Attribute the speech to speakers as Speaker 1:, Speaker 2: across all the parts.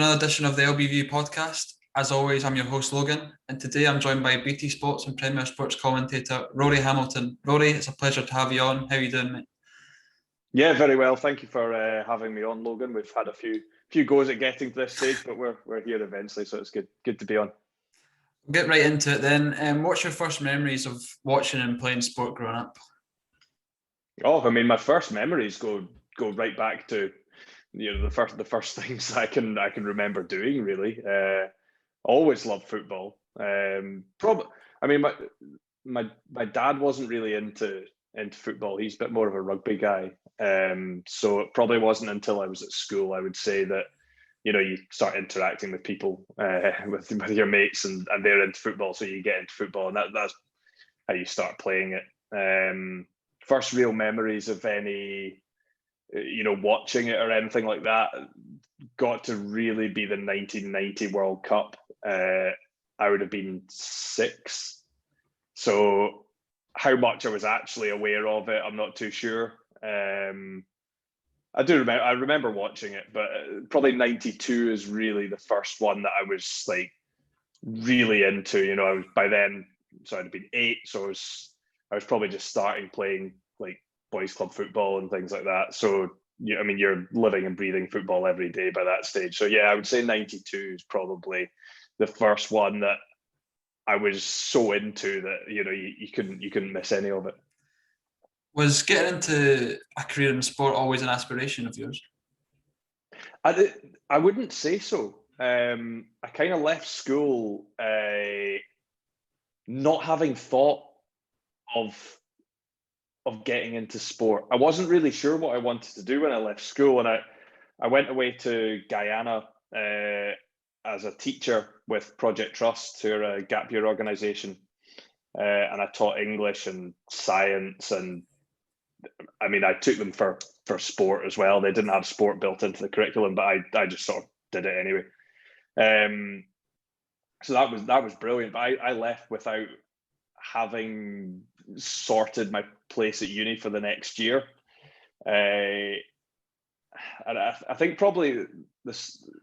Speaker 1: another edition of the LBV podcast. As always, I'm your host, Logan, and today I'm joined by BT Sports and Premier Sports commentator, Rory Hamilton. Rory, it's a pleasure to have you on. How are you doing, mate?
Speaker 2: Yeah, very well. Thank you for having me on, Logan. We've had a few goes at getting to this stage, but we're here eventually, so it's good to be on.
Speaker 1: We'll get right into it then. What's your first memories of watching and playing sport growing up?
Speaker 2: Oh, I mean, my first memories go right back to the first things I can remember doing. Really, always loved football. I mean, my dad wasn't really into football. He's a bit more of a rugby guy. So it probably wasn't until I was at school, I would say, that you start interacting with people, with your mates, and they're into football, so you get into football, and that's how you start playing it. First real memories of any, watching it or anything like that, got to really be the 1990 World Cup. I would have been 6. So how much I was actually aware of it, I'm not too sure. I remember watching it, but probably 92 is really the first one that I was like really into. I was by then, so I'd have been 8, so I was probably just starting playing like boys club football and things like that. So you're living and breathing football every day by that stage. So yeah, I would say 92 is probably the first one that I was so into that you couldn't miss any of it.
Speaker 1: Was getting into a career in sport always an aspiration of yours?
Speaker 2: I wouldn't say so. I kind of left school not having thought of getting into sport. I wasn't really sure what I wanted to do when I left school, and I went away to Guyana as a teacher with Project Trust, who are a gap year organisation, and I taught English and science, and I mean, I took them for sport as well. They didn't have sport built into the curriculum, but I just sort of did it anyway. So that was brilliant. But I left without having sorted my place at uni for the next year. And I think probably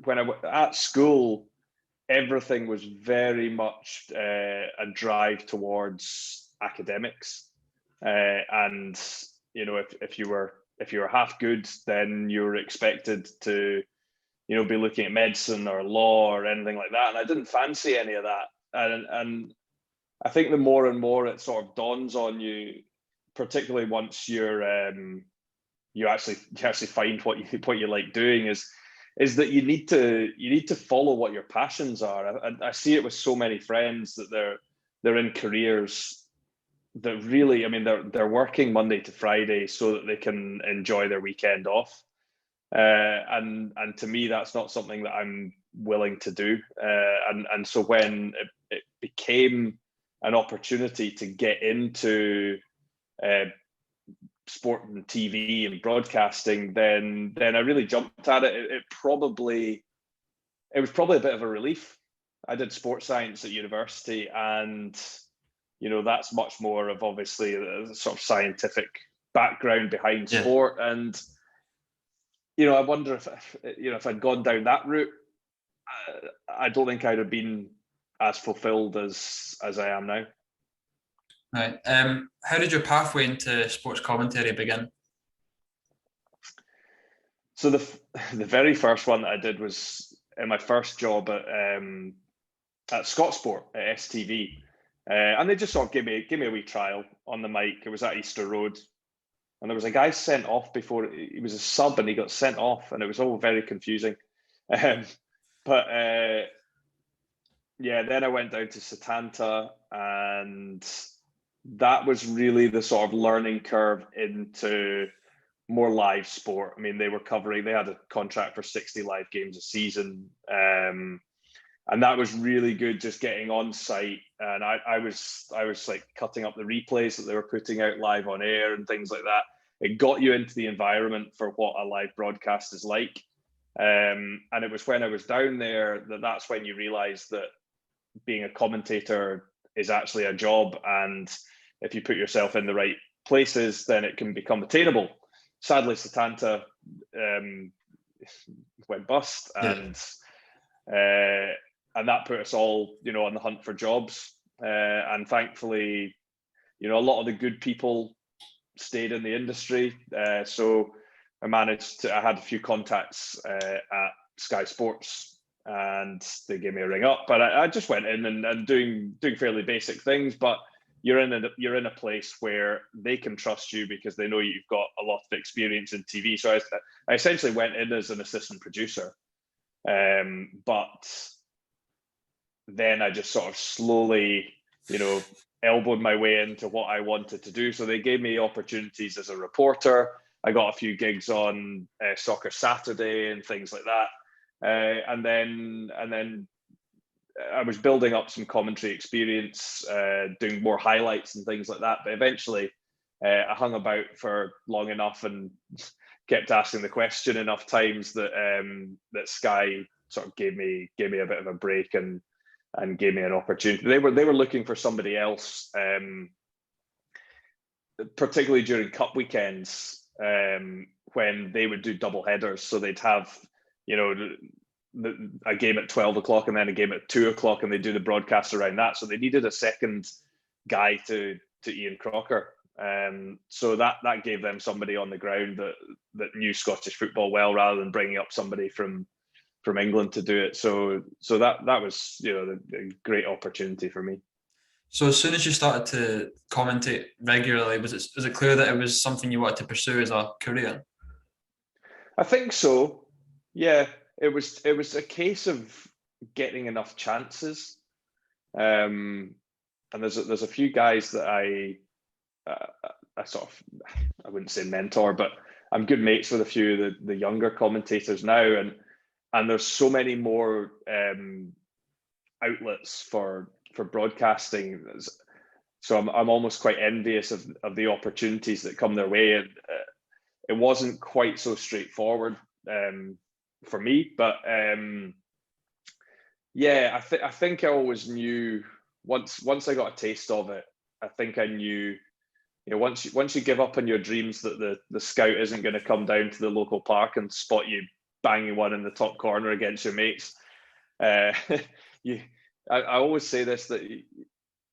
Speaker 2: when I was at school, everything was very much a drive towards academics, and if you were half good, then you were expected to be looking at medicine or law or anything like that, and I didn't fancy any of that. And I think the more and more it sort of dawns on you, particularly once you actually find what you like doing, is that you need to follow what your passions are. I see it with so many friends that they're in careers that really, I mean, they're working Monday to Friday so that they can enjoy their weekend off. And to me, that's not something that I'm willing to do. And so when it became an opportunity to get into sport and TV and broadcasting, then I really jumped at it. It was probably a bit of a relief. I did sports science at university, and that's much more of obviously a sort of scientific background behind sport. And I wonder if I'd gone down that route, I don't think I'd have been as fulfilled as I am now.
Speaker 1: Right. How did your pathway into sports commentary begin?
Speaker 2: So the very first one that I did was in my first job at Scotsport at STV, and they just sort of gave me a wee trial on the mic. It was at Easter Road, and there was a guy sent off before. He was a sub, and he got sent off, and it was all very confusing. But then I went down to Setanta, and that was really the sort of learning curve into more live sport. I mean, they had a contract for 60 live games a season. And that was really good, just getting on site. And I was like cutting up the replays that they were putting out live on air and things like that. It got you into the environment for what a live broadcast is like. And it was when I was down there that's when you realize that being a commentator is actually a job, and if you put yourself in the right places, then it can become attainable. Sadly, Setanta went bust, and and that put us all, on the hunt for jobs. And thankfully, a lot of the good people stayed in the industry. So I had a few contacts at Sky Sports, and they gave me a ring up. But I just went in and doing fairly basic things. But you're in a place where they can trust you because they know you've got a lot of experience in TV. So I essentially went in as an assistant producer, but then I just sort of slowly, elbowed my way into what I wanted to do. So they gave me opportunities as a reporter. I got a few gigs on Soccer Saturday and things like that. And then I was building up some commentary experience, doing more highlights and things like that. But eventually I hung about for long enough and kept asking the question enough times that that Sky sort of gave me a bit of a break and gave me an opportunity. They were looking for somebody else, particularly during cup weekends, when they would do double headers. So they'd have, a game at 12 o'clock and then a game at 2 o'clock, and they do the broadcast around that. So they needed a second guy to Ian Crocker. So that gave them somebody on the ground that knew Scottish football well, rather than bringing up somebody from England to do it. So that was, a great opportunity for me.
Speaker 1: So as soon as you started to commentate regularly, was it clear that it was something you wanted to pursue as a career?
Speaker 2: I think so. Yeah, it was a case of getting enough chances. And there's a few guys that I sort of, I wouldn't say mentor, but I'm good mates with a few of the younger commentators now, and there's so many more outlets for broadcasting. So I'm almost quite envious of the opportunities that come their way. And it wasn't quite so straightforward for me, but yeah, I think I always knew once I got a taste of it. I think I knew, once you give up on your dreams, that the scout isn't going to come down to the local park and spot you banging one in the top corner against your mates. I always say this, that you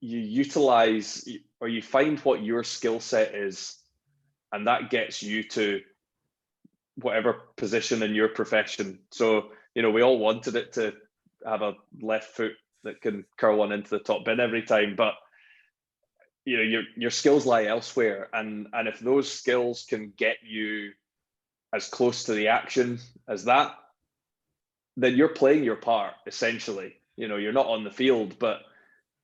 Speaker 2: utilize, or you find what your skill set is, and that gets you to whatever position in your profession. So, we all wanted it to have a left foot that can curl one into the top bin every time, but your skills lie elsewhere, and if those skills can get you as close to the action as that, then you're playing your part, essentially. You're not on the field, but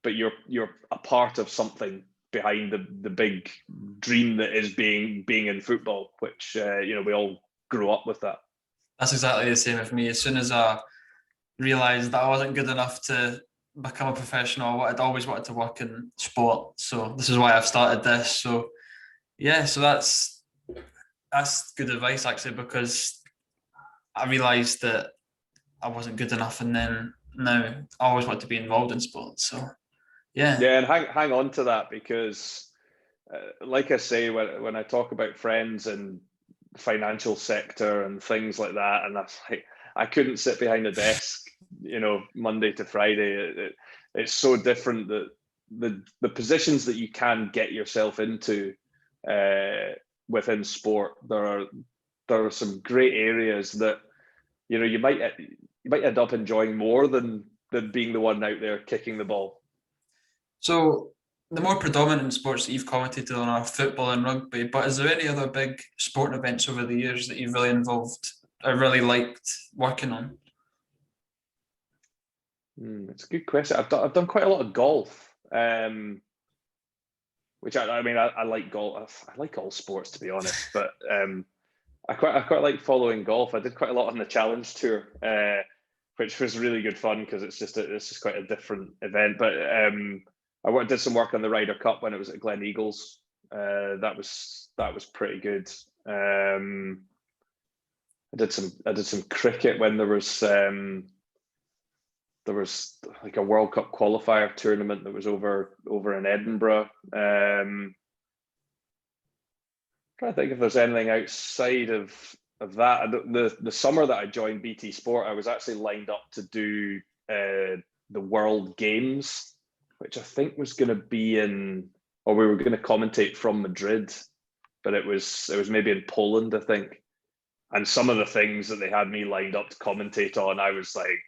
Speaker 2: you're a part of something behind the big dream that is being in football, which we all grew up with that.
Speaker 1: That's exactly the same with me. As soon as I realised that I wasn't good enough to become a professional, I'd always wanted to work in sport. So this is why I've started this. So yeah, so that's good advice, actually, because I realised that I wasn't good enough, and then now I always want to be involved in sport. So yeah.
Speaker 2: Yeah, and hang on to that, because like I say, when I talk about friends and financial sector and things like that, and that's like, I couldn't sit behind a desk, Monday to Friday. It's so different, that the positions that you can get yourself into within sport, there are some great areas that you might end up enjoying more than being the one out there kicking the ball.
Speaker 1: So the more predominant sports that you've commentated on are football and rugby, but is there any other big sporting events over the years that you've really involved or really liked working on?
Speaker 2: It's a good question. I've done quite a lot of golf, which I like golf. I like all sports, to be honest, but I quite like following golf. I did quite a lot on the Challenge Tour, which was really good fun, because it's just quite a different event. But I did some work on the Ryder Cup when it was at Glen Eagles. That was pretty good. I did some cricket when there was like a World Cup qualifier tournament that was over in Edinburgh. Trying to think if there's anything outside of that. The summer that I joined BT Sport, I was actually lined up to do the World Games, which I think was going to be or we were going to commentate from Madrid, but it was maybe in Poland, I think. And some of the things that they had me lined up to commentate on, I was like,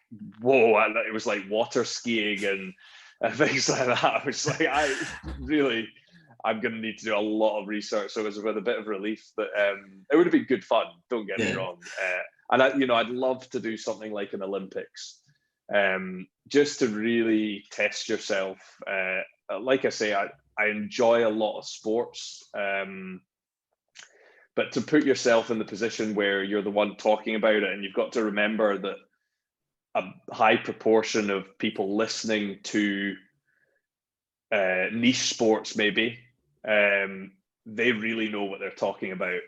Speaker 2: whoa! It was like water skiing and things like that. I was like, I'm going to need to do a lot of research. So it was with a bit of relief that it would have been good fun. Don't get me wrong. And I'd love to do something like an Olympics, just to really test yourself. Like I say, I enjoy a lot of sports, but to put yourself in the position where you're the one talking about it, and you've got to remember that a high proportion of people listening to niche sports, maybe, they really know what they're talking about,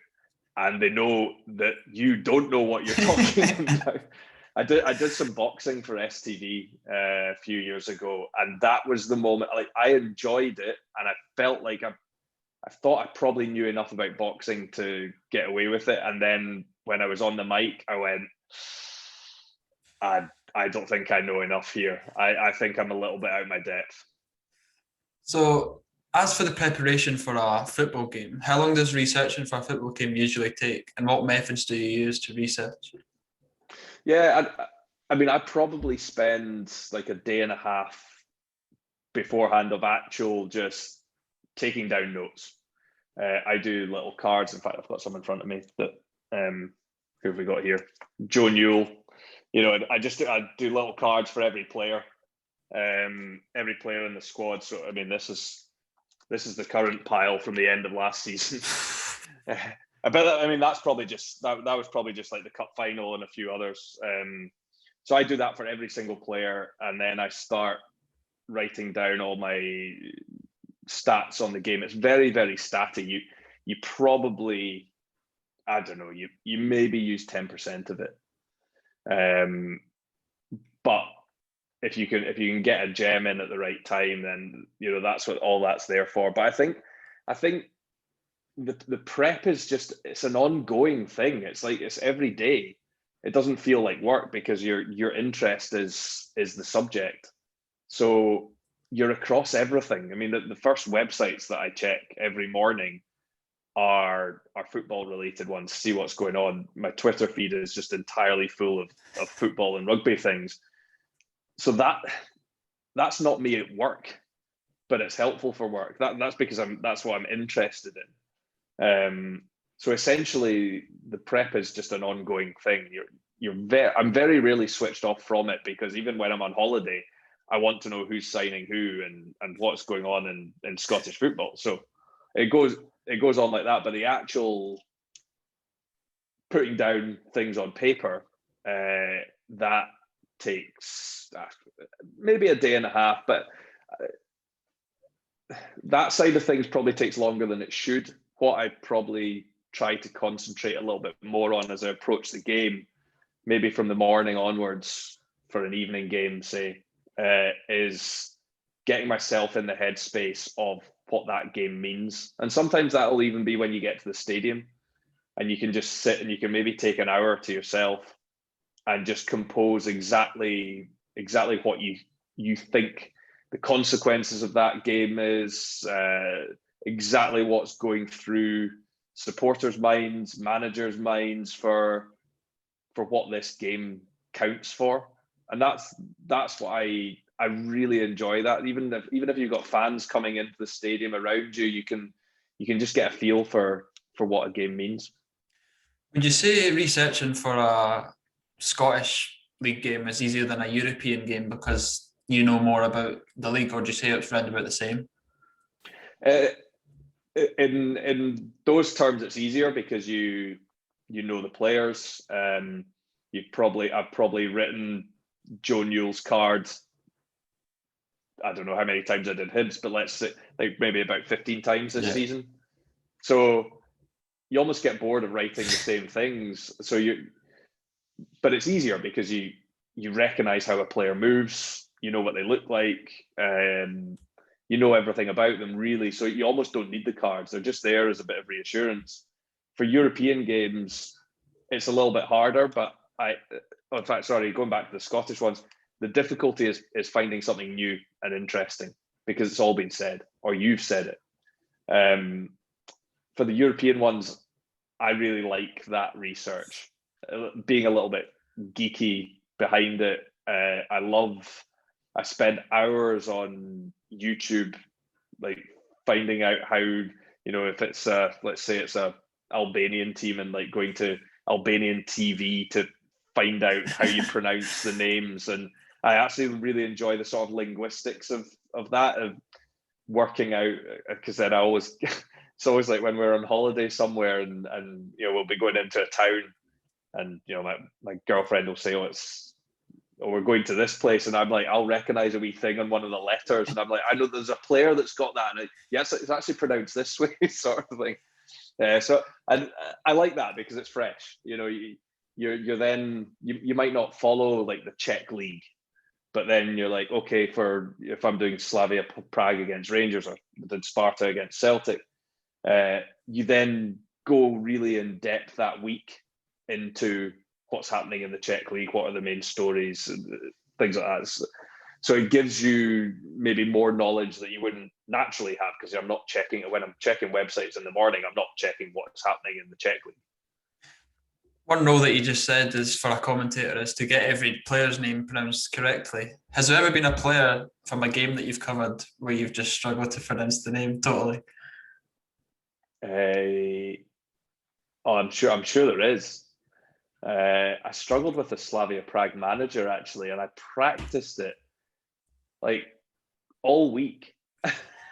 Speaker 2: and they know that you don't know what you're talking about. I did some boxing for STV a few years ago, and that was the moment. Like, I enjoyed it, and I felt like I thought I probably knew enough about boxing to get away with it. And then when I was on the mic, I went, I don't think I know enough here. I think I'm a little bit out of my depth.
Speaker 1: So, as for the preparation for a football game, how long does researching for a football game usually take, and what methods do you use to research?
Speaker 2: Yeah, I mean, I probably spend like a day and a half beforehand of actual just taking down notes. I do little cards. In fact, I've got some in front of me that who have we got here? Joe Newell. I do little cards for every player in the squad. So I mean, this is the current pile from the end of last season. That's probably just that was probably just like the cup final and a few others. So I do that for every single player, and then I start writing down all my stats on the game. It's very, very statty. You probably, I don't know, you maybe use 10% of it. But if you can get a gem in at the right time, then that's what all that's there for. But I think the prep is it's an ongoing thing. It's like it's every day. It doesn't feel like work because your interest is the subject. So you're across everything. I mean, the first websites that I check every morning are football related ones, see what's going on. My Twitter feed is just entirely full of football and rugby things. So that's not me at work, but it's helpful for work. That's because that's what I'm interested in. So essentially the prep is just an ongoing thing. I'm very rarely switched off from it, because even when I'm on holiday, I want to know who's signing who and what's going on in Scottish football. So it goes on like that. But the actual putting down things on paper, that takes maybe a day and a half. But that side of things probably takes longer than it should. What I probably try to concentrate a little bit more on as I approach the game, maybe from the morning onwards for an evening game, say, is getting myself in the headspace of what that game means. And sometimes that'll even be when you get to the stadium and you can just sit and you can maybe take an hour to yourself and just compose exactly what you think the consequences of that game is, exactly what's going through supporters' minds, managers' minds for what this game counts for. And that's what I really enjoy. That even if you've got fans coming into the stadium around you, you can just get a feel for what a game means.
Speaker 1: Would you say researching for a Scottish league game is easier than a European game because you know more about the league, or do you say it's round about the same?
Speaker 2: In those terms, it's easier because you know the players. I've probably written Joe Newell's card. I don't know how many times I did Hibs, but let's say like maybe about 15 times this season. So you almost get bored of writing the same things. But it's easier because you recognize how a player moves, you know what they look like, you know everything about them, really. So you almost don't need the cards. They're just there as a bit of reassurance. For European games, it's a little bit harder. But in fact, sorry, going back to the Scottish ones, the difficulty is finding something new and interesting because it's all been said or you've said it. For the European ones, I really like that research, being a little bit geeky behind it. I spend hours on YouTube, like finding out how, if it's let's say it's a Albanian team, and like going to Albanian TV to find out how you pronounce the names. And I actually really enjoy the sort of linguistics of that, of working out, because then it's always like when we're on holiday somewhere and we'll be going into a town, and my girlfriend will say, we're going to this place, and I'm like, I'll recognize a wee thing on one of the letters, and I'm like, I know there's a player that's got that, and yes, it's actually pronounced this way, sort of thing. So I like that because it's fresh. You're then you might not follow like the Czech league, but then you're like, okay, if I'm doing Slavia Prague against Rangers, or did Sparta against Celtic, you then go really in depth that week into what's happening in the Czech league, what are the main stories, things like that. So it gives you maybe more knowledge that you wouldn't naturally have, because I'm not checking it when I'm checking websites in the morning. I'm not checking what's happening in the Czech league.
Speaker 1: One rule that you just said is for a commentator is to get every player's name pronounced correctly. Has there ever been a player from a game that you've covered where you've just struggled to pronounce the name totally?
Speaker 2: I'm sure there is. I struggled with the Slavia Prague manager, actually, and I practiced it like all week.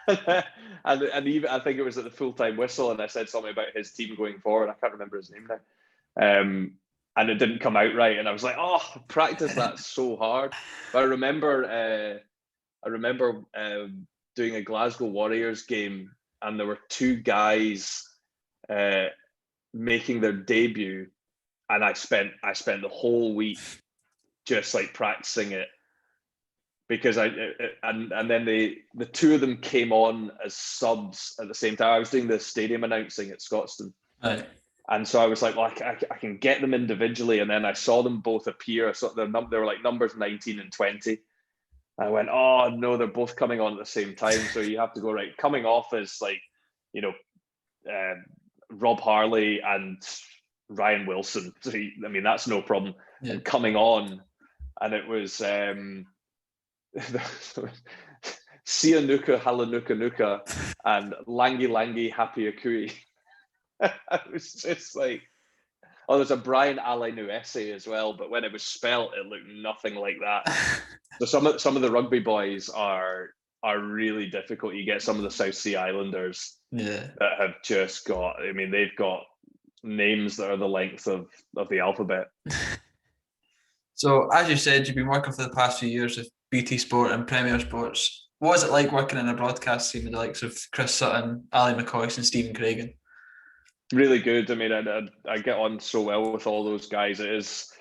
Speaker 2: and even I think it was at the full-time whistle, and I said something about his team going forward. I can't remember his name now. And it didn't come out right, and I was like, I practiced that so hard. But I remember doing a Glasgow Warriors game, and there were two guys making their debut, and I spent the whole week just like practicing it, because and then the two of them came on as subs at the same time. I was doing the stadium announcing at Scotstoun.
Speaker 1: Right.
Speaker 2: And so I was like, well, I can get them individually. And then I saw them both appear. So they were like numbers 19 and 20. I went, oh no, they're both coming on at the same time. So you have to go, right, coming off is like, Rob Harley and Ryan Wilson. So that's no problem. Yeah. And coming on, and it was Sianuka Halanuka Nuka and Langi Langi Happy Akui. I was just like, there's a Brian Alenu essay as well, but when it was spelt, it looked nothing like that. So some of the rugby boys are really difficult. You get some of the South Sea Islanders that have just got, they've got names that are the length of the alphabet.
Speaker 1: So as you said, you've been working for the past few years with BT Sport and Premier Sports. What is it like working in a broadcast team with the likes of Chris Sutton, Ali McCoist and Stephen Craigan? Really good.
Speaker 2: I get on so well with all those guys. It is,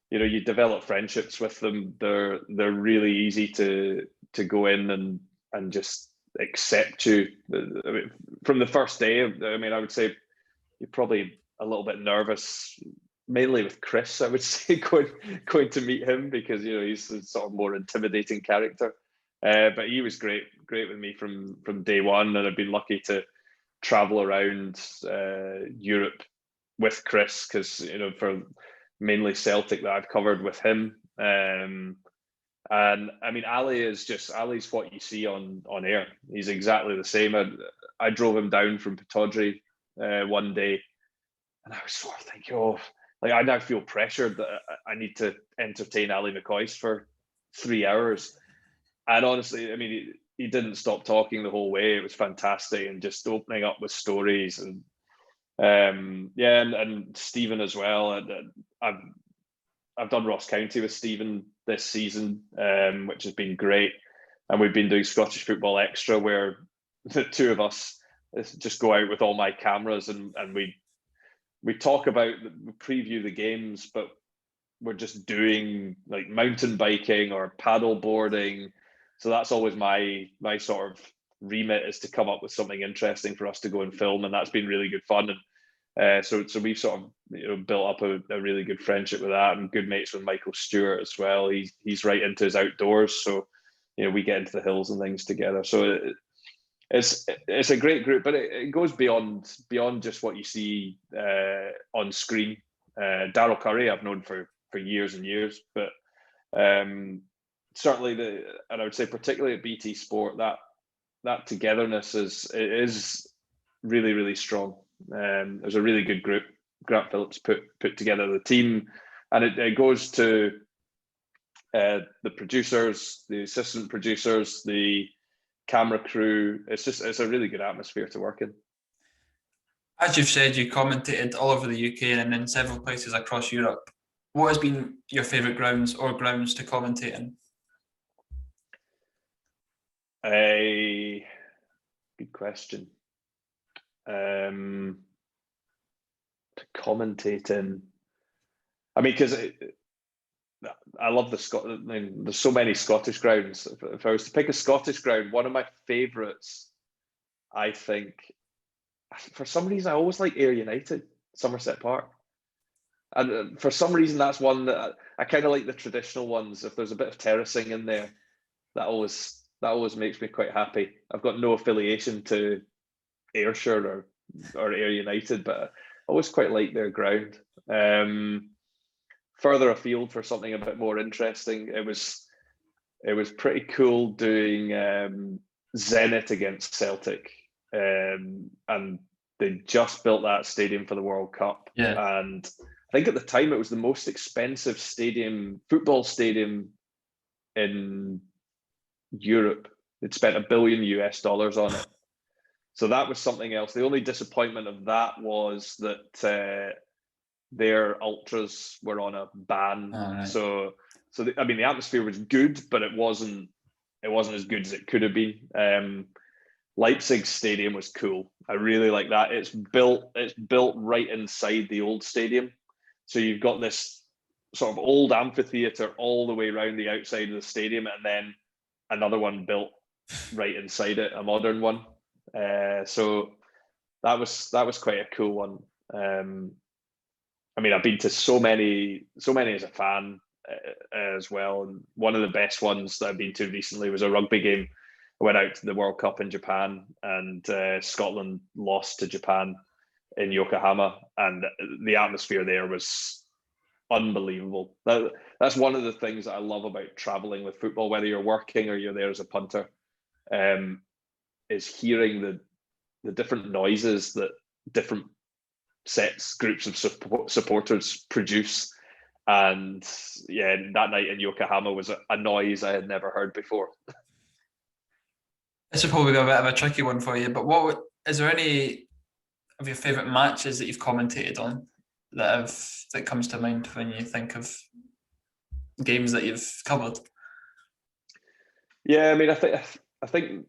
Speaker 2: you develop friendships with them. They're really easy to go in and just accept you. From the first day, I would say you're probably a little bit nervous, mainly with Chris, I would say, going to meet him, because he's a sort of more intimidating character. But he was great with me from day one, and I've been lucky to travel around Europe with Chris, because for mainly Celtic that I've covered with him. And Ali's what you see on air. He's exactly the same. I drove him down from Pataudry one day, and I was sort of thinking, I now feel pressured that I need to entertain Ali McCoist for 3 hours. And honestly, he didn't stop talking the whole way. It was fantastic, and just opening up with stories, and and Stephen as well. I've done Ross County with Stephen this season, which has been great, and we've been doing Scottish Football Extra, where the two of us just go out with all my cameras, and we talk about, we preview the games, but we're just doing like mountain biking or paddle boarding. So that's always my sort of remit, is to come up with something interesting for us to go and film, and that's been really good fun. So we've sort of built up a really good friendship with that, and good mates with Michael Stewart as well. He's right into his outdoors, so we get into the hills and things together. So it's a great group, but it goes beyond just what you see on screen. Daryl Curry I've known for years and years, but certainly and I would say particularly at BT Sport, that togetherness is really, really strong. There's a really good group. Grant Phillips put together the team, and it goes to the producers, the assistant producers, the camera crew. It's a really good atmosphere to work in.
Speaker 1: As you've said, you commentated all over the UK and in several places across Europe. What has been your favourite grounds or grounds to commentate in?
Speaker 2: Good question. To commentate in, I mean, because I love Scotland. I mean, there's so many Scottish grounds. If I was to pick a Scottish ground, one of my favourites, I think, for some reason, I always like Ayr United, Somerset Park. And for some reason, that's one that I kind of like the traditional ones. If there's a bit of terracing in there, that always makes me quite happy. I've got no affiliation to Ayrshire or Ayr United, but I always quite like their ground. Further afield for something a bit more interesting, it was pretty cool doing Zenit against Celtic, and they just built that stadium for the World Cup.
Speaker 1: Yeah.
Speaker 2: And I think at the time it was the most expensive football stadium in Europe. They'd spent $1 billion on it. So that was something else. The only disappointment of that was that their ultras were on a ban.
Speaker 1: Oh, right.
Speaker 2: So I mean, the atmosphere was good, but it wasn't as good as it could have been. Leipzig Stadium was cool. I really like that. It's built right inside the old stadium. So you've got this sort of old amphitheater all the way around the outside of the stadium, and then another one built right inside it, a modern one. So that was quite a cool one. I mean, I've been to so many as a fan as well. And one of the best ones that I've been to recently was a rugby game. I went out to the World Cup in Japan, and Scotland lost to Japan in Yokohama, and the atmosphere there was unbelievable. That's one of the things that I love about traveling with football, whether you're working or you're there as a punter, is hearing the different noises that different groups of supporters produce. And yeah, that night in Yokohama was a noise I had never heard before.
Speaker 1: This will probably be a bit of a tricky one for you, but is there any of your favourite matches that you've commentated on that comes to mind when you think of games that you've covered?
Speaker 2: Yeah, I mean, I think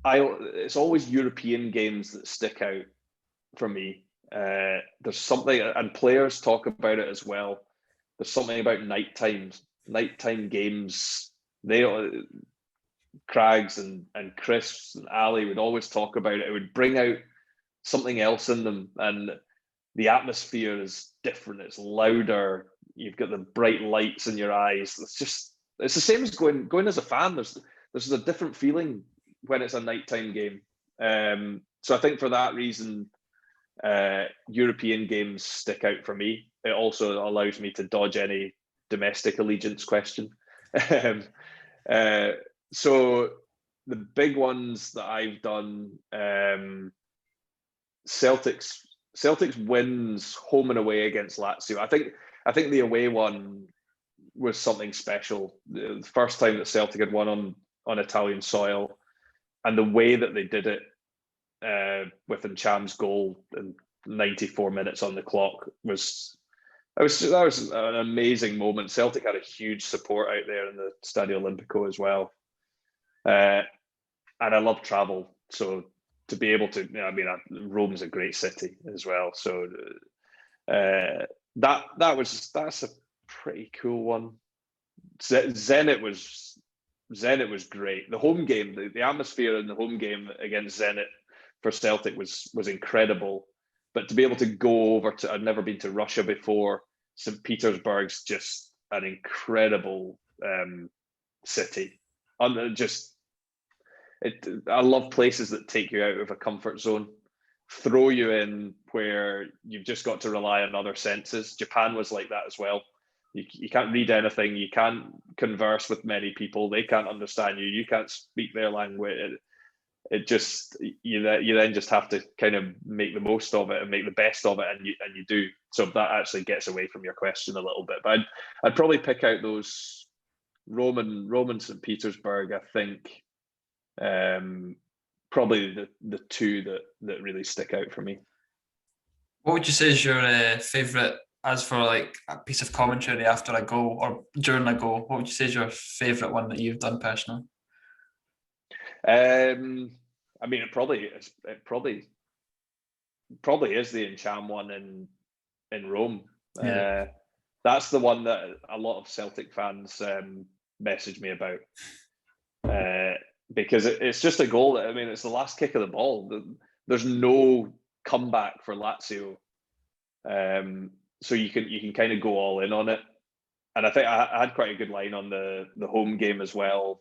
Speaker 2: it's always European games that stick out for me. There's something, and players talk about it as well. There's something about nighttime games. Craigs and Chris and Ali would always talk about it. It would bring out something else in them, and the atmosphere is different. It's louder. You've got the bright lights in your eyes. It's the same as going as a fan. There's a different feeling when it's a nighttime game. So I think for that reason, European games stick out for me. It also allows me to dodge any domestic allegiance question. So the big ones that I've done, Celtic's wins home and away against Lazio. I think the away one was something special. The first time that Celtic had won on Italian soil, and the way that they did it with Ncham's goal and 94 minutes on the clock that was an amazing moment. Celtic had a huge support out there in the Stadio Olimpico as well. And I love travel, so to be able to, I mean, Rome's a great city as well. So that's a pretty cool one. Zenit was great. The home game, the atmosphere in the home game against Zenit for Celtic was incredible. But to be able to go over to, I've never been to Russia before. St. Petersburg's just an incredible city. I love places that take you out of a comfort zone, throw you in where you've just got to rely on other senses. Japan was like that as well. You can't read anything. You can't converse with many people. They can't understand you. You can't speak their language. It just you then just have to kind of make the most of it and make the best of it, and you do. So that actually gets away from your question a little bit. But I'd probably pick out those Rome, St. Petersburg. I think probably the two that really stick out for me.
Speaker 1: What would you say is your favourite, as for like a piece of commentary after a goal or during a goal? What would you say is your favourite one that you've done personally?
Speaker 2: I mean, it probably is the Encham one in Rome.
Speaker 1: Yeah.
Speaker 2: That's the one that a lot of Celtic fans message me about, because it's just a goal. I mean, it's the last kick of the ball. There's no comeback for Lazio, so you can kind of go all in on it. And I think I had quite a good line on the home game as well,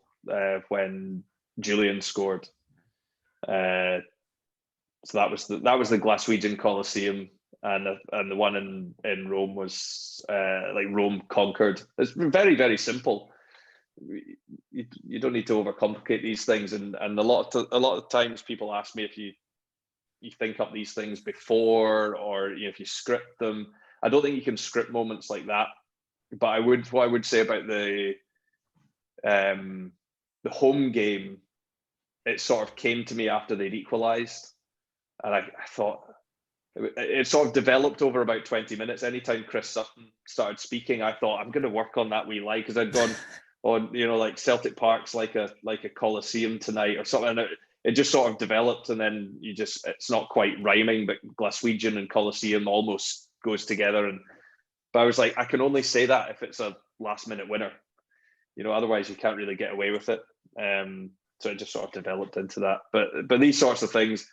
Speaker 2: when Julian scored. So that was the Glaswegian Coliseum, and the one in Rome was like Rome conquered. It's very, very simple. You don't need to overcomplicate these things, and a lot of times people ask me if you think up these things before, or if you script them. I don't think you can script moments like that. But what I would say about the home game, it sort of came to me after they'd equalised, and I thought it sort of developed over about 20 minutes. Anytime Chris Sutton started speaking, I thought, I'm going to work on that wee lie, because I'd gone on, like Celtic Park's like a Coliseum tonight or something. And it just sort of developed, and then it's not quite rhyming, but Glaswegian and Coliseum almost goes together. But I was like, I can only say that if it's a last minute winner, otherwise you can't really get away with it. So it just sort of developed into that. But these sorts of things,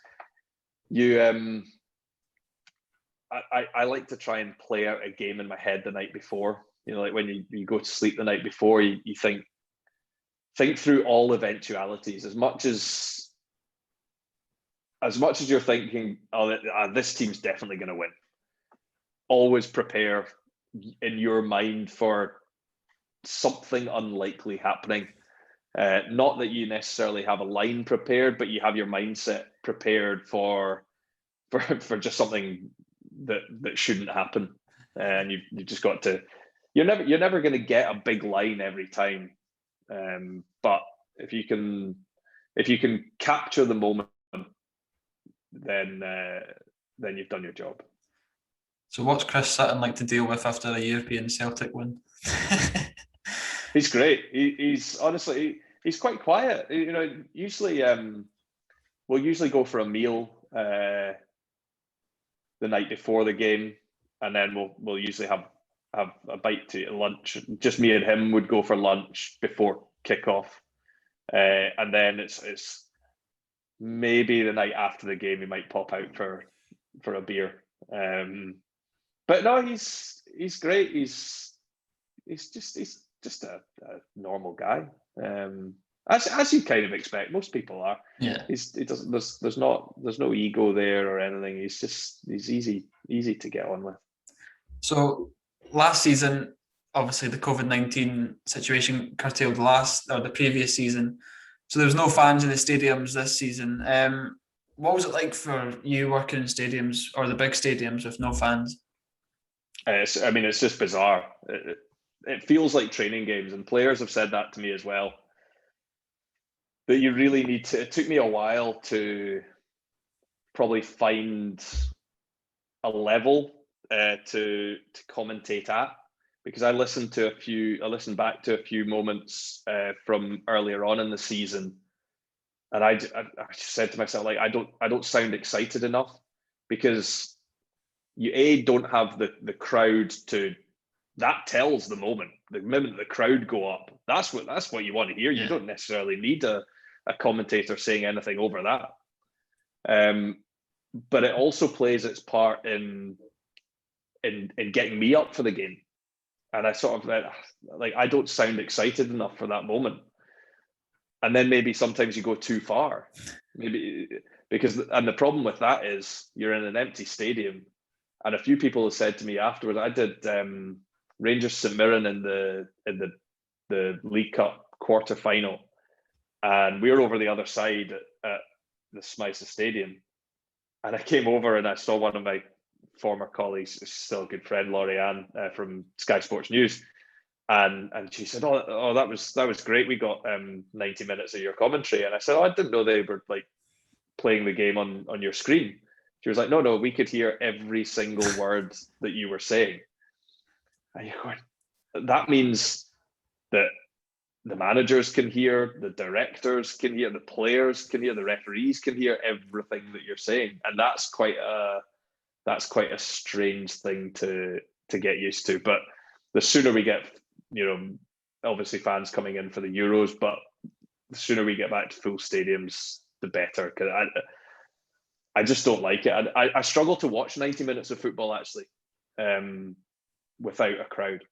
Speaker 2: I like to try and play out a game in my head the night before. Like when you go to sleep the night before, you think through all eventualities, as much as you're thinking, this team's definitely going to win. Always prepare in your mind for something unlikely happening. Not that you necessarily have a line prepared, but you have your mindset prepared for just something that shouldn't happen. And you just got to. You're never going to get a big line every time, but if you can capture the moment, then you've done your job.
Speaker 1: So what's Chris Sutton like to deal with after a European Celtic win?
Speaker 2: He's great. He's honestly he's quite quiet. Usually we'll usually go for a meal the night before the game, and then we'll usually have a bite to eat at lunch. Just me and him would go for lunch before kickoff, and then it's maybe the night after the game he might pop out for a beer. But no, he's great. He's just a normal guy, as you kind of expect. Most people are.
Speaker 1: Yeah.
Speaker 2: He doesn't. There's no ego there or anything. He's easy to get on with.
Speaker 1: So last season, obviously the COVID-19 situation curtailed the previous season. So there was no fans in the stadiums this season. What was it like for you working in stadiums, or the big stadiums, with no fans?
Speaker 2: It's just bizarre. It feels like training games, and players have said that to me as well. That you really need to. It took me a while to probably find a level to commentate at, because I listened back to a few moments from earlier on in the season, and I said to myself, like, I don't sound excited enough, because you don't have the crowd to. That tells the moment. The moment the crowd go up, that's what you want to hear.
Speaker 1: Yeah.
Speaker 2: You don't necessarily need a commentator saying anything over that. but it also plays its part in getting me up for the game. And I sort of like, I don't sound excited enough for that moment. And then maybe sometimes you go too far, maybe because, and the problem with that is you're in an empty stadium. And a few people have said to me afterwards, I did Rangers St Mirren in the League Cup quarter final, and we were over the other side at the Smythe Stadium. And I came over and I saw one of my former colleagues, still a good friend, Rory Hamilton from Sky Sports News, and she said, "Oh, that was great. We got 90 minutes of your commentary." And I said, "Oh, I didn't know they were like playing the game on your screen." She was like, "No, we could hear every single word that you were saying." And you're going, that means that the managers can hear, the directors can hear, the players can hear, the referees can hear everything that you're saying, and that's quite a strange thing to get used to. But the sooner we get, obviously fans coming in for the Euros, but the sooner we get back to full stadiums, the better. Because I just don't like it. I struggle to watch 90 minutes of football actually, without a crowd.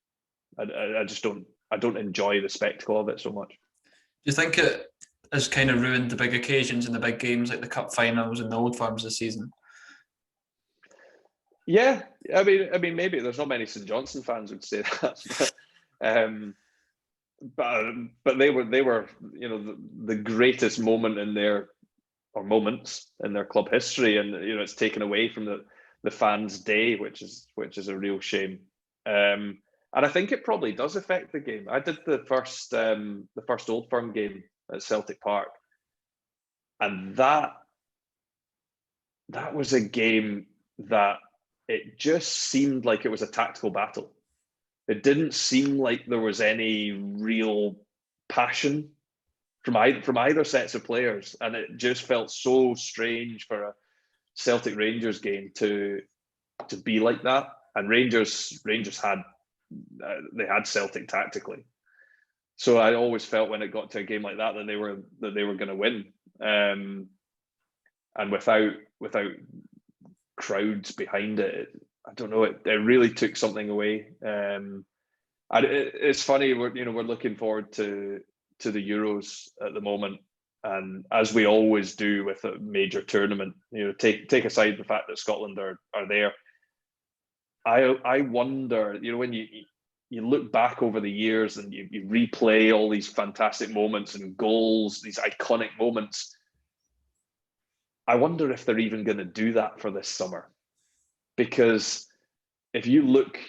Speaker 2: I just don't. I don't enjoy the spectacle of it so much.
Speaker 1: Do you think it has kind of ruined the big occasions and the big games like the cup finals and the Old Firms this season?
Speaker 2: Yeah, I mean, maybe there's not many St Johnstone fans would say that, but they were the greatest moment in their, or moments in their club history, and it's taken away from the fans' day, which is a real shame. And I think it probably does affect the game. I did the first Old Firm game at Celtic Park, and that was a game that it just seemed like it was a tactical battle. It didn't seem like there was any real passion from either sets of players, and it just felt so strange for a Celtic Rangers game to be like that. And Rangers had Celtic tactically, so I always felt when it got to a game like that they were going to win, and without crowds behind it, I don't know, it really took something away. It's funny, we're looking forward to the Euros at the moment, and as we always do with a major tournament, take aside the fact that Scotland are there, I wonder, when you look back over the years and you replay all these fantastic moments and goals, these iconic moments, I wonder if they're even going to do that for this summer. Because if you look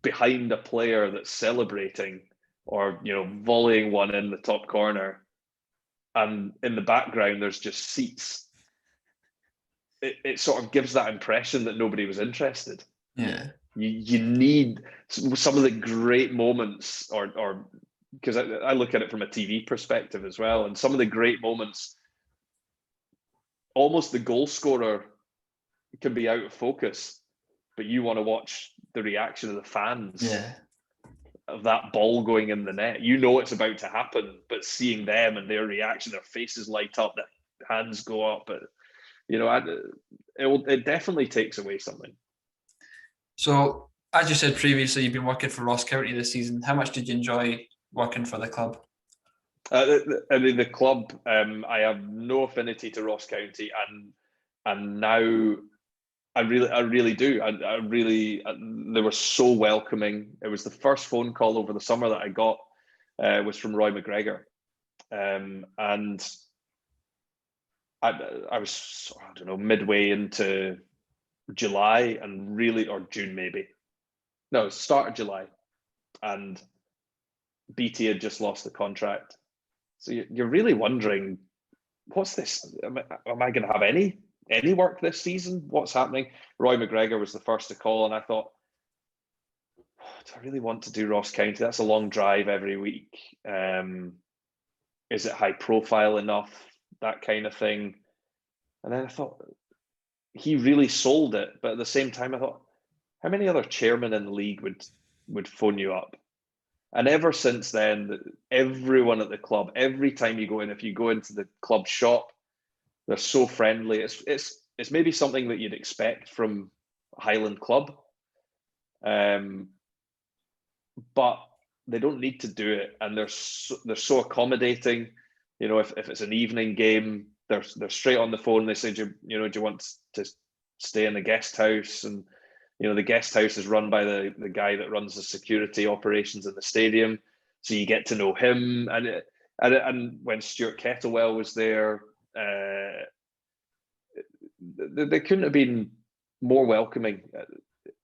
Speaker 2: behind a player that's celebrating or volleying one in the top corner, and in the background there's just seats, it sort of gives that impression that nobody was interested.
Speaker 1: Yeah.
Speaker 2: You need some of the great moments, or because I look at it from a TV perspective as well, and some of the great moments, almost the goal scorer can be out of focus, but you want to watch the reaction of the fans of that ball going in the net. It's about to happen, but seeing them and their reaction, their faces light up, their hands go up, but it definitely takes away something.
Speaker 1: So, as you said previously, you've been working for Ross County this season. How much did you enjoy working for the club?
Speaker 2: The club, I have no affinity to Ross County, and now I really do. They were so welcoming. It was the first phone call over the summer that I got, was from Roy McGregor, and I was, I don't know, midway into July, and really, or June maybe. No, start of July, and BT had just lost the contract. So you're really wondering, what's this? Am I going to have any work this season? What's happening? Roy McGregor was the first to call, and I thought, do I really want to do Ross County? That's a long drive every week. Is it high profile enough? That kind of thing. And then I thought, he really sold it. But at the same time, I thought, how many other chairmen in the league would phone you up? And ever since then, everyone at the club, every time you go in, if you go into the club shop, they're so friendly. It's it's maybe something that you'd expect from a Highland club, but they don't need to do it, and they're so accommodating. You know, if it's an evening game, they're straight on the phone. They say, do you want to stay in the guest house? And the guest house is run by the guy that runs the security operations in the stadium, so you get to know him. And when Stuart Kettlewell was there, they couldn't have been more welcoming.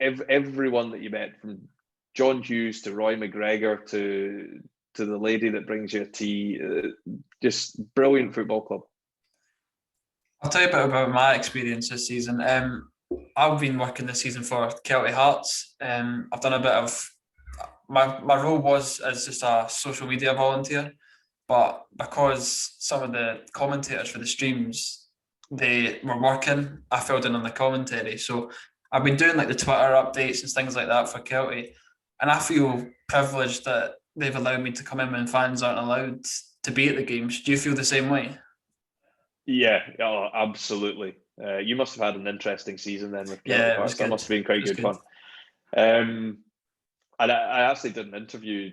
Speaker 2: Everyone that you met, from John Hughes to Roy McGregor to the lady that brings you a tea, just brilliant football club.
Speaker 1: I'll tell you a bit about my experience this season. I've been working this season for Kelty Hearts. I've done a bit of my role was as just a social media volunteer, but because some of the commentators for the streams, they were working, I filled in on the commentary. So I've been doing like the Twitter updates and things like that for Kelty, and I feel privileged that they've allowed me to come in when fans aren't allowed to be at the games. Do you feel the same way?
Speaker 2: Yeah, oh, absolutely. You must have had an interesting season then with
Speaker 1: Yeah,
Speaker 2: Kelty Hearts. That must have been quite good fun. And I actually did an interview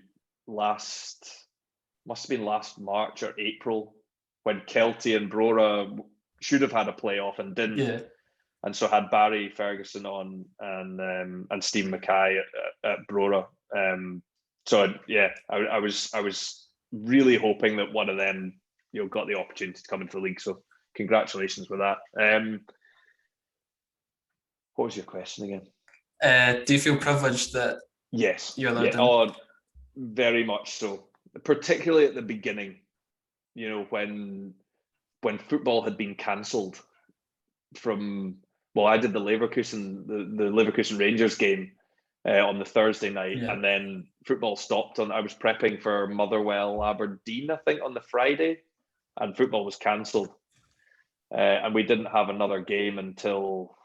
Speaker 2: must have been last March or April, when Kelty and Brora should have had a playoff and didn't.
Speaker 1: Yeah.
Speaker 2: And so had Barry Ferguson on and Steve Mackay at Brora. So yeah, I was really hoping that one of them got the opportunity to come into the league. So congratulations with that. What was your question again?
Speaker 1: Do you feel privileged that
Speaker 2: yes,
Speaker 1: you're allowed in?
Speaker 2: Oh, very much so. Particularly at the beginning, when football had been cancelled from. Well, I did the Leverkusen, the Leverkusen Rangers game on the Thursday night, and then football stopped. I was prepping for Motherwell Aberdeen, I think, on the Friday, and football was cancelled, and we didn't have another game until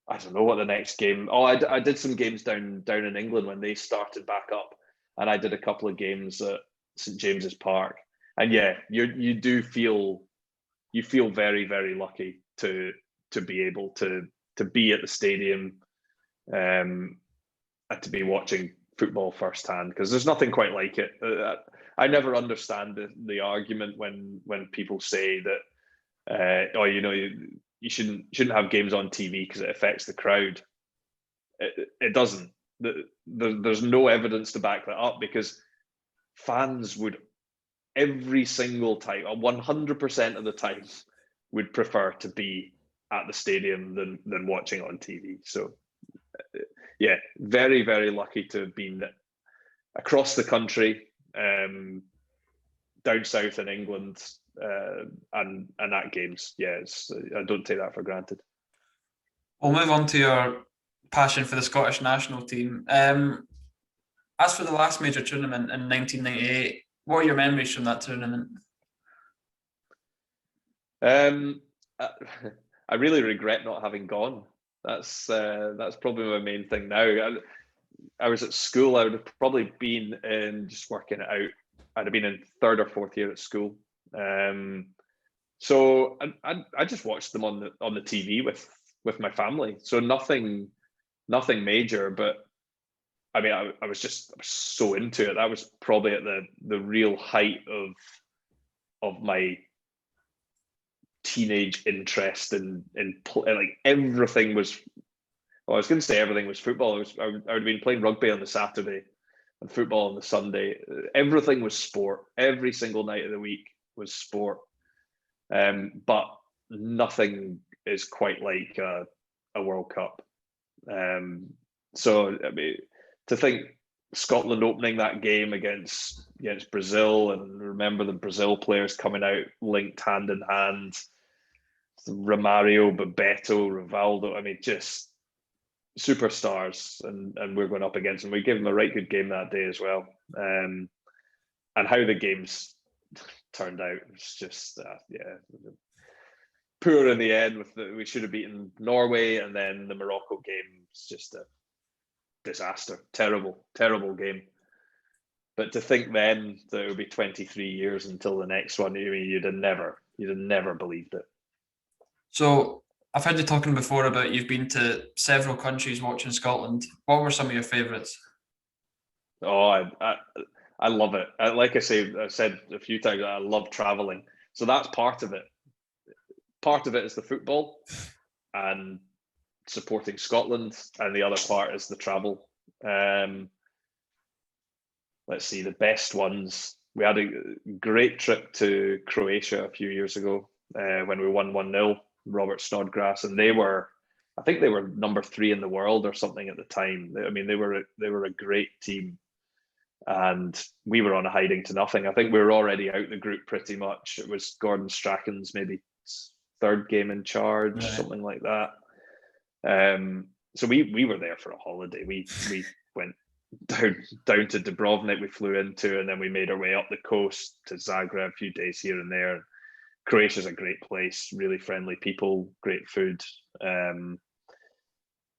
Speaker 2: I don't know what the next game. Oh, I did some games down in England when they started back up, and I did a couple of games at St James's Park, and yeah, you do feel very, very lucky to be able to be at the stadium and to be watching football firsthand, because there's nothing quite like it. I never understand the argument when people say that you shouldn't have games on TV because it affects the crowd. It doesn't. There's no evidence to back that up, because fans would every single time, 100% of the time, would prefer to be at the stadium than watching on TV. So yeah, very, very lucky to have been across the country, down south in England, and at games. Yeah, I don't take that for granted.
Speaker 1: We'll move on to your passion for the Scottish national team. As for the last major tournament in 1998, what are your memories from that tournament?
Speaker 2: I really regret not having gone. That's probably my main thing now. I was at school. I would have probably been in, just working it out, I'd have been in third or fourth year at school. So I just watched them on the TV with my family. So nothing major, but I mean, I was so into it. That was probably at the real height of my teenage interest in like everything was. Well, I was going to say everything was football. I would have been playing rugby on the Saturday and football on the Sunday. Everything was sport. Every single night of the week was sport. But nothing is quite like a World Cup. So I mean, to think Scotland opening that game against Brazil, and remember the Brazil players coming out linked hand in hand, Romario, Bebeto, Rivaldo. I mean, just superstars, and we're going up against them. We gave them a right good game that day as well. And how the games turned out was just poor in the end. We should have beaten Norway, and then the Morocco game was just a disaster. Terrible game. But to think then that it would be 23 years until the next one, I mean, you'd have never believed it.
Speaker 1: So I've heard you talking before about you've been to several countries watching Scotland. What were some of your favourites?
Speaker 2: Oh, I love it. Like I've said a few times, I love traveling. So that's part of it. Part of it is the football and supporting Scotland, and the other part is the travel. Um, let's see, the best ones. We had a great trip to Croatia a few years ago when we won 1-0, Robert Snodgrass, and I think they were number 3 in the world or something at the time. I mean, they were a great team, and we were on a hiding to nothing. I think we were already out the group pretty much. It was Gordon Strachan's maybe third game in charge,
Speaker 1: Right.
Speaker 2: something like that. So we were there for a holiday. We went down to Dubrovnik. We flew into, and then we made our way up the coast to Zagreb, a few days here and there. Croatia's a great place, really friendly people, great food.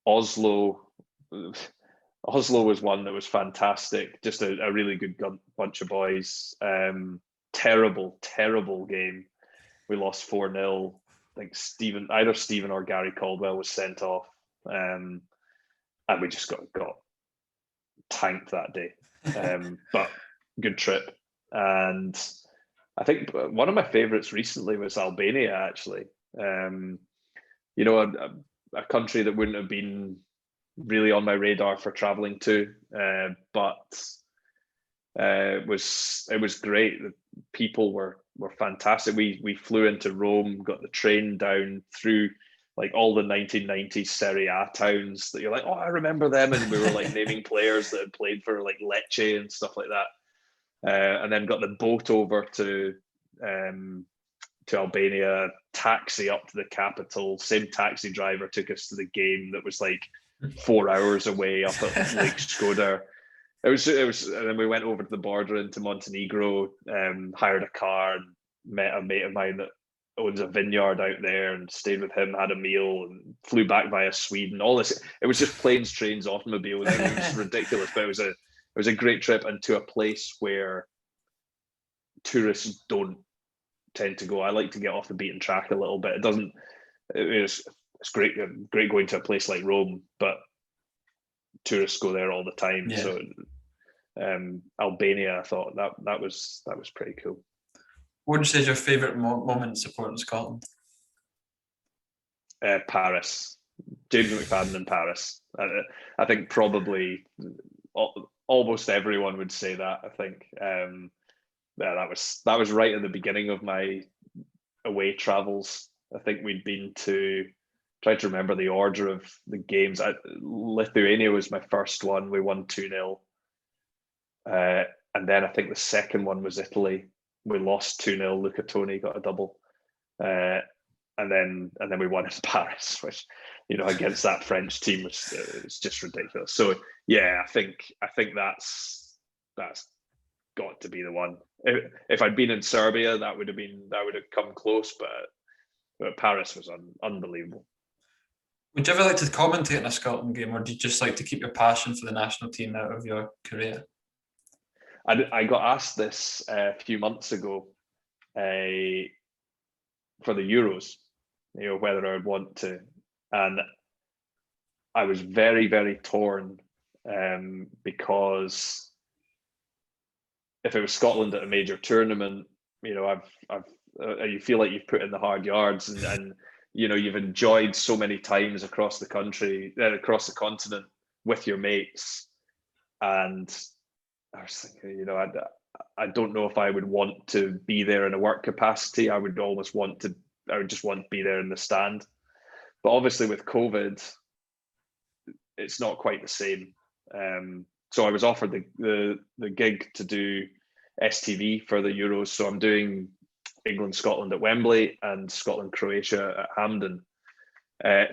Speaker 2: Oslo, Oslo was one that was fantastic. Just a really good bunch of boys. Terrible game. We lost 4-0. I think either Stephen or Gary Caldwell was sent off, and we just got tanked that day. But good trip, and I think one of my favourites recently was Albania. Actually, you know, a country that wouldn't have been really on my radar for traveling to, but it was great. The people were fantastic. We flew into Rome, got the train down through like all the 1990s Serie A towns that you're like, oh, I remember them, and we were like naming players that had played for like Lecce and stuff like that. And then got the boat over to Albania, taxi up to the capital. Same taxi driver took us to the game that was like 4 hours away up at Lake Skoda. It was, and then we went over to the border into Montenegro, hired a car, and met a mate of mine that owns a vineyard out there, and stayed with him, had a meal, and flew back via Sweden. All this, it was just planes, trains, automobiles. It was ridiculous, but it was a great trip, and to a place where tourists don't tend to go. I like to get off the beaten track a little bit. It's great going to a place like Rome, but tourists go there all the time. Yeah. So Albania, I thought that was pretty cool.
Speaker 1: What would you say is your favourite moment supporting Scotland?
Speaker 2: Paris. James McFadden in Paris. I think probably almost everyone would say that. I think that was right at the beginning of my away travels. I think we'd been to, try to remember the order of the games. Lithuania was my first one. We won 2-0. And then I think the second one was Italy. We lost 2-0. Luca Toni got a double. And then we won in Paris, which, you know, against that French team was just ridiculous. So yeah, I think that's got to be the one. If I'd been in Serbia, that would have come close, but Paris was unbelievable.
Speaker 1: Would you ever like to commentate in a Scotland game, or do you just like to keep your passion for the national team out of your career?
Speaker 2: I got asked this a few months ago for the Euros, you know, whether I would want to, and I was very, very torn because if it was Scotland at a major tournament, you know, you feel like you've put in the hard yards, and you know, you've enjoyed so many times across the country, across the continent with your mates, and I was thinking, you know, I don't know if I would want to be there in a work capacity. I would just want to be there in the stand. But obviously with COVID, it's not quite the same. So I was offered the gig to do STV for the Euros. So I'm doing England, Scotland at Wembley and Scotland, Croatia at Hampden.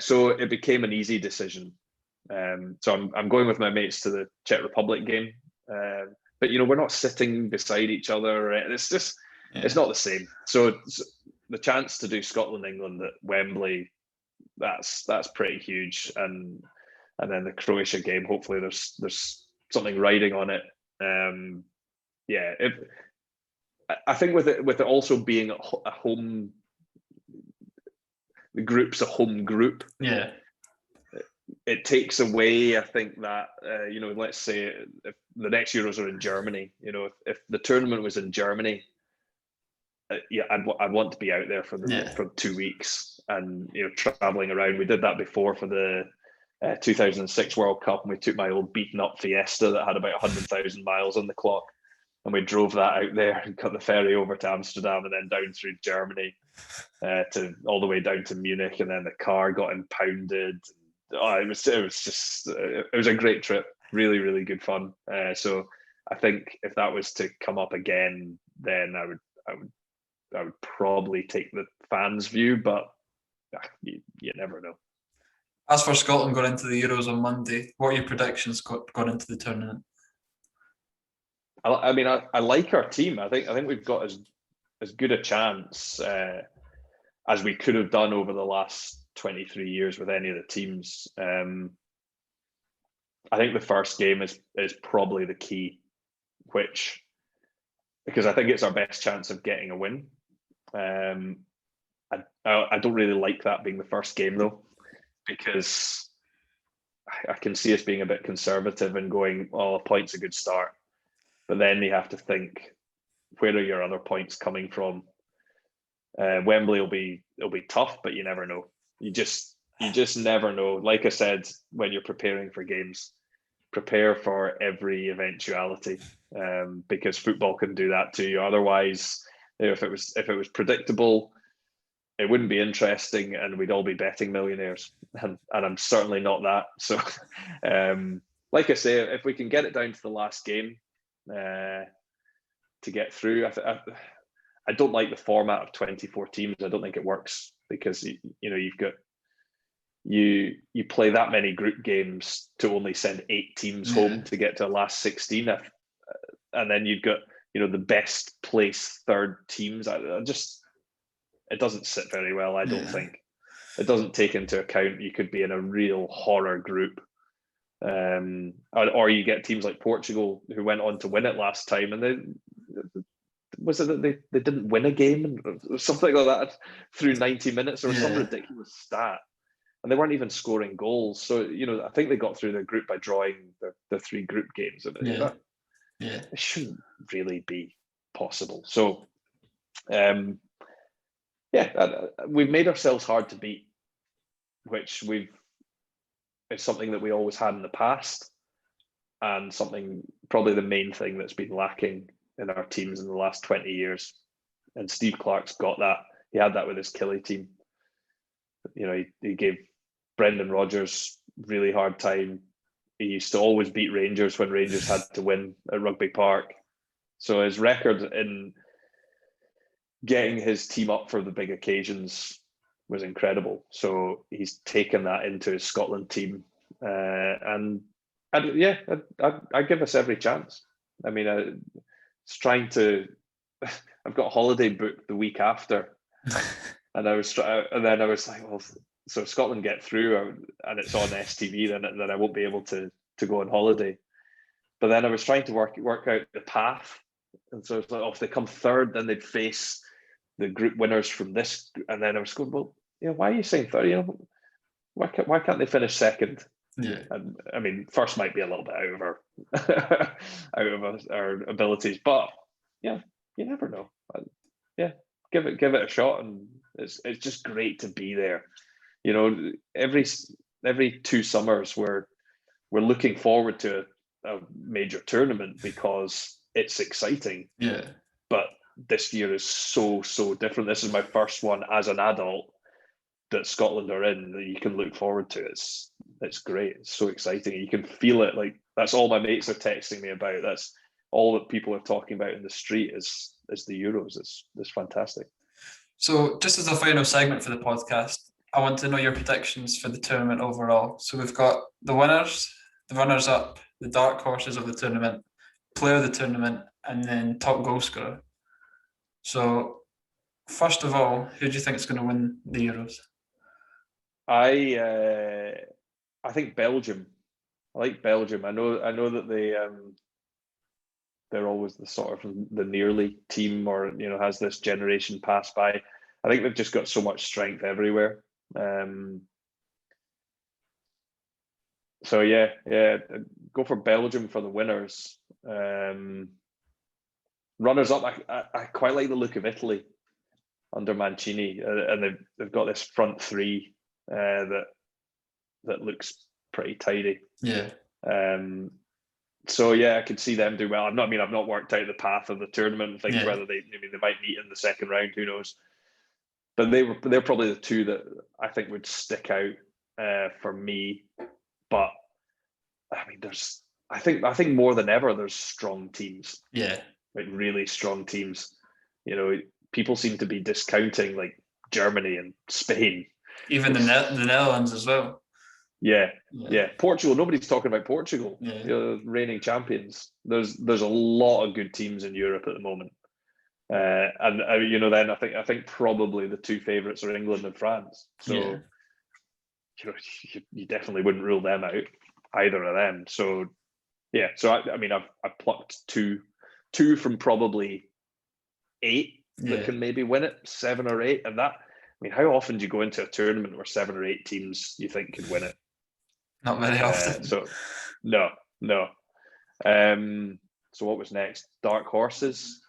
Speaker 2: So it became an easy decision. So I'm going with my mates to the Czech Republic game. But you know, we're not sitting beside each other. It's just, It's not the same. So the chance to do Scotland, England at Wembley, that's pretty huge. And then the Croatia game, hopefully there's something riding on it. I think with it also being a home, the group's a home group.
Speaker 1: Yeah.
Speaker 2: It takes away, I think, that let's say if the next Euros are in Germany, if the tournament was in Germany, I'd want to be out there for 2 weeks and traveling around. We did that before for the 2006 World Cup, and we took my old beaten up Fiesta that had about 100,000 miles on the clock, and we drove that out there and got the ferry over to Amsterdam and then down through Germany to all the way down to Munich, and then the car got impounded. It was a great trip, really, really good fun. So I think if that was to come up again, then I would probably take the fans' view, but you never know.
Speaker 1: As for Scotland going into the Euros on Monday, what are your predictions going into the tournament?
Speaker 2: I mean, I like our team. I think we've got as good a chance as we could have done over the last 23 years with any of the teams. I think the first game is probably the key, because I think it's our best chance of getting a win. I don't really like that being the first game though, because I can see us being a bit conservative and going, a point's a good start. But then you have to think, where are your other points coming from? Wembley will be tough, but you never know. You just never know. Like I said, when you're preparing for games, prepare for every eventuality, because football can do that to you. Otherwise, if it was predictable, it wouldn't be interesting, and we'd all be betting millionaires. And I'm certainly not that. So, like I say, if we can get it down to the last game to get through, I don't like the format of 24 teams. I don't think it works, because you've got you play that many group games to only send 8 teams home to get to a last 16, and then you've got the best place third teams. It doesn't sit very well. I don't think it doesn't take into account you could be in a real horror group, or you get teams like Portugal who went on to win it last time, and they didn't win a game or something like that through 90 minutes or some ridiculous stat, and they weren't even scoring goals. So I think they got through their group by drawing the 3 group games, and it shouldn't really be possible. So we've made ourselves hard to beat, which it's something that we always had in the past, and something, probably the main thing that's been lacking in our teams in the last 20 years. And Steve Clarke's got that. He had that with his Killie team. He gave Brendan Rodgers really hard time. He used to always beat Rangers when Rangers had to win at Rugby Park. So his record in getting his team up for the big occasions was incredible. So he's taken that into his Scotland team, and I give us every chance. I mean, it's trying to. I've got a holiday booked the week after, and then I was like, well, so if Scotland get through and it's on STV, then I won't be able to go on holiday. But then I was trying to work out the path, and so it's like, if they come third, then they'd face the group winners from this, and then I was going, well, why are you saying third? Why can't they finish second?
Speaker 1: Yeah.
Speaker 2: And I mean, first might be a little bit out of our abilities, but you never know. Give it a shot, and it's just great to be there. Every 2 summers we're looking forward to a major tournament because it's exciting.
Speaker 1: Yeah.
Speaker 2: But this year is so different. This is my first one as an adult that Scotland are in that you can look forward to. It's great. It's so exciting. You can feel it. Like, that's all my mates are texting me about. That's all that people are talking about in the street is the Euros. It's fantastic.
Speaker 1: So just as a final segment for the podcast, I want to know your predictions for the tournament overall. So we've got the winners, the runners-up, the dark horses of the tournament, player of the tournament, and then top goal scorer. So first of all, who do you think is going to win the Euros?
Speaker 2: I think Belgium. I like Belgium. I know that they're always the sort of the nearly team, or has this generation pass by. I think they've just got so much strength everywhere. So yeah, go for Belgium for the winners. Runners up, I quite like the look of Italy under Mancini, and they've got this front three that looks pretty tidy.
Speaker 1: Yeah.
Speaker 2: So yeah, I could see them do well. I've not worked out the path of the tournament and think whether they might meet in the second round. Who knows? But they're probably the two that I think would stick out for me. But I mean, I think more than ever there's strong teams.
Speaker 1: Yeah.
Speaker 2: Like really strong teams. You know, people seem to be discounting like Germany and Spain.
Speaker 1: Even the Netherlands as well.
Speaker 2: Yeah. Portugal. Nobody's talking about Portugal.
Speaker 1: Yeah.
Speaker 2: Reigning champions. There's a lot of good teams in Europe at the moment, and then I think probably the two favourites are England and France. So you definitely wouldn't rule them out, either of them. So yeah. So I've plucked two from probably 8 that can maybe win it, 7 or 8, and that. I mean, how often do you go into a tournament where 7 or 8 teams you think could win it?
Speaker 1: Not very often.
Speaker 2: So, no. So what was next? Dark horses.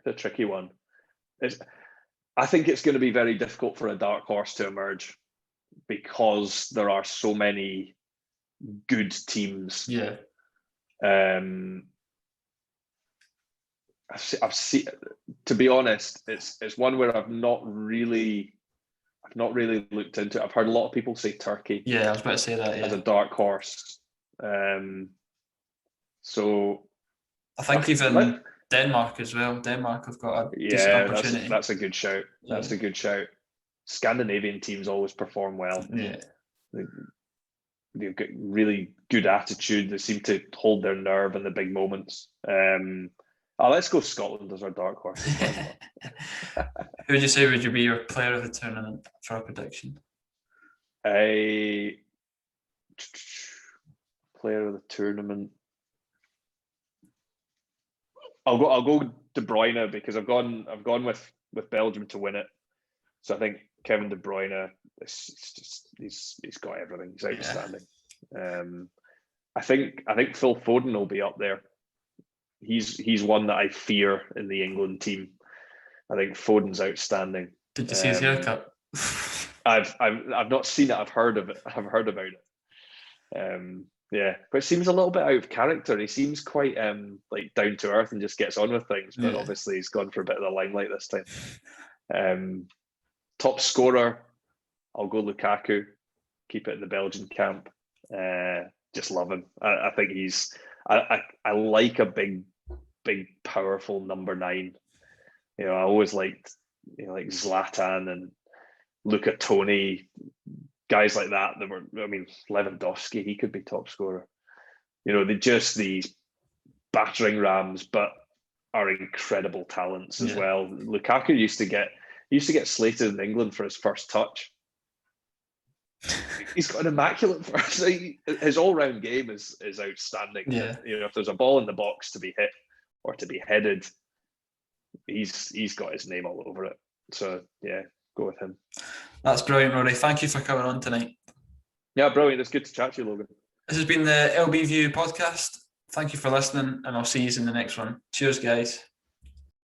Speaker 2: The tricky one. I think it's going to be very difficult for a dark horse to emerge because there are so many good teams.
Speaker 1: Yeah.
Speaker 2: I've seen. To be honest, it's one where I've not really looked into it. I've heard a lot of people say Turkey.
Speaker 1: Yeah, I was about to say that. Yeah.
Speaker 2: As a dark horse. So
Speaker 1: I think even Denmark as well. Denmark have got a decent opportunity.
Speaker 2: That's a good shout. That's a good shout. Scandinavian teams always perform well.
Speaker 1: Yeah.
Speaker 2: They've got really good attitude. They seem to hold their nerve in the big moments. Let's go Scotland as our dark horse.
Speaker 1: Who would you say would be your player of the tournament for a prediction?
Speaker 2: A player of the tournament. I'll go De Bruyne because I've gone with Belgium to win it. So I think Kevin De Bruyne, he's got everything. He's outstanding. I think Phil Foden will be up there. He's one that I fear in the England team. I think Foden's outstanding.
Speaker 1: Did you see his haircut?
Speaker 2: I've not seen it. I've heard of it. I've heard about it. But it seems a little bit out of character. He seems quite like down to earth and just gets on with things. But obviously he's gone for a bit of the limelight this time. Top scorer, I'll go Lukaku. Keep it in the Belgian camp. Just love him. I think he's. I like a big, powerful number 9. I always liked, like Zlatan and Luca Toni, guys like that. Lewandowski, he could be top scorer. They're just these battering rams, but are incredible talents as well. Lukaku used to get slated in England for his first touch. He's got an immaculate first. His all-round game is outstanding.
Speaker 1: Yeah.
Speaker 2: If there's a ball in the box to be hit or to be headed, he's got his name all over it. So yeah, go with him.
Speaker 1: That's brilliant, Rory. Thank you for coming on tonight.
Speaker 2: Yeah, brilliant. It's good to chat to you, Logan.
Speaker 1: This has been the LB View podcast. Thank you for listening, and I'll see you in the next one. Cheers, guys.